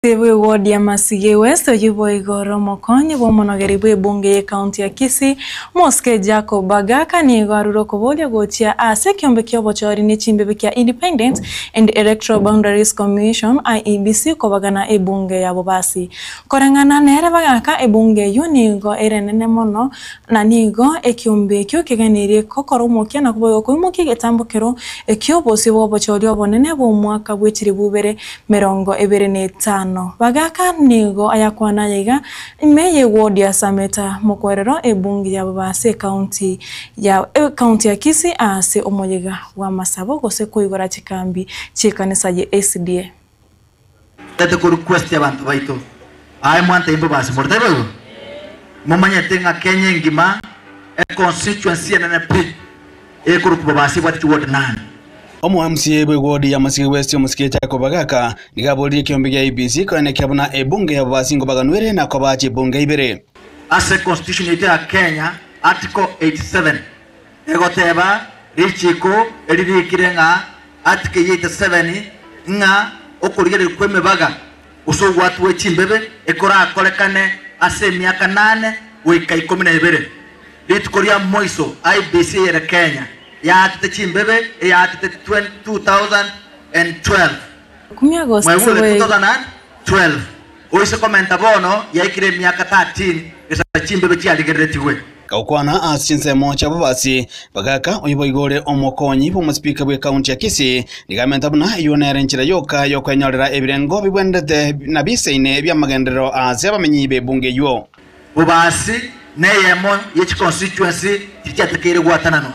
Tewe ward ya Masige West ojibo igoro mokonye bomonogeri bunge county ya Kisii Moske Jacob Bagaka ni garuro kobolya gochia ase kiombe kyobochori ni chimbe kya Independent and Electoral Boundaries Commission IEBC kobagana ebunge ya Bobasi korengana nere Bagaka ebunge yunigo erenene mono na nigo ekiombe kyo kiganirie kokoromokia na kuboyo koimoki getambokero ekyobosi bobochori obonene bo mwaka bwechiri bubere 25 Bagaka nigo ayakwana yiga imeye ward ya Sameta mokwerero ebungi ya Bobasi county ya Kisii ase omoyiga wa Masabo gose kuigora chikambi chikanisa ye SDA tete ku request abantu baito ai mwante imbo basi mortebo momanya tenga Kenya ngima constituency na pe ku Bobasi wati ward 9 Omo MCA ward ya Masige West Moske Jacob Bagaka nigaboli kiombe ya IEBC kone kyabuna ebunge ya Bobasi ngobaganwere na kobachi bunge ibere as a constitution ya Kenya article 87 egoteba richiko elirikirenga article 87 nga okurigere kweme baga uso watu wechimbebe ekora kolekane ase miaka 8 wika 12 litkoria moiso IEBC ya Kenya ya atete chimbebe ya atete 2012 kumia agosto 2012 oise komenta bono ya ikire miaka 13 esa chimbebe chialigeretiwe Kaukwana asinse mocha Bobasi Bagaka oyibo igore omokonyi po speaker we county ya Kisii nigamenta buna yonere nchira yoka yokwenyorera ebirengo bibwendete na biseine byamagendero ase bamenyibe bunge yo Bobasi neyemo yechi constituency tichatekere gwatanano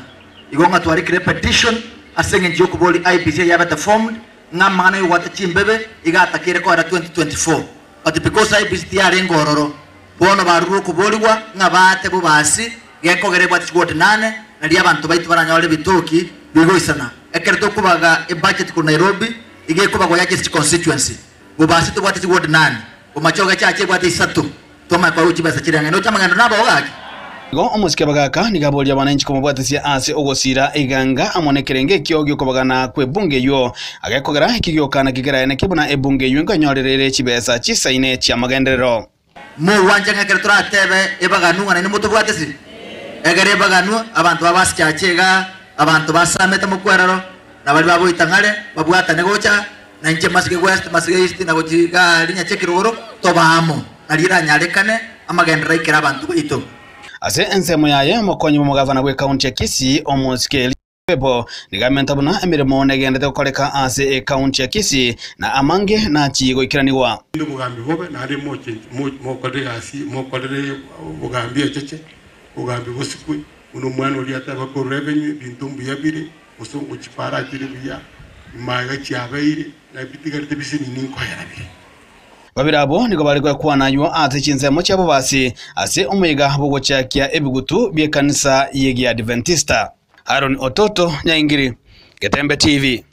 igonga twarikire petition asenge njoko boli IEBC yabata formed ngamana yowata chimbebe igatakire ko 2024 but because IEBC yari ngororo bono baruru kubolwa ngabate Bobasi gekogere bwati ward 8 nali abantu baitu baranyole bitoki bigoisana ekerto kubaga e budget ku Nairobi igekubago yake constituency Bobasi to bwati ward 8 omachoga chache bwati 3 toma kwa uchi basa chiranga no chamangando nabo ogaki Go Moske Bagaka nigabolya bananchi komobwatisia ase ogosira iganga amonekerenge kyogyo kobagana kwe bunge yo agekogera ikigyokana kigerane kibuna ebunge yo nganyorerere chibesa chisaine cha magenderero mo wanja ngakere turatebe ebaganu ngane muto bwatesi egere baganu abantu babasyachega abantu basamete mukwerero nabali babo itangale babwata negocha na nje Masige West Masige East na gojiga linya chekiroro tobamo nalira nyarekane amagendera ikira abantu baito ase ensemo yaye mokonyi mu gavana we county ya Kisii Omoske Bebo nigamenta buna emirimo negendete gukoreka ase county ya Kisii na amange na chigo ikiraniwa mugambi bobe na ari mokorere asi mokorere mugambi echeche mugambi bosikwe uno mwana uri ataba ko revenue bintumbu yabire usongo chipara kiri biya maga chiabeire na bitigarite bisini ninko yarabire Babirabo niko bari kwananywa ate chinsemo cha Bobasi ase omuyiga bogochakia ebigutu bye kanisa yegi Adventista Aaron Ototo Nyaingiri Getembe TV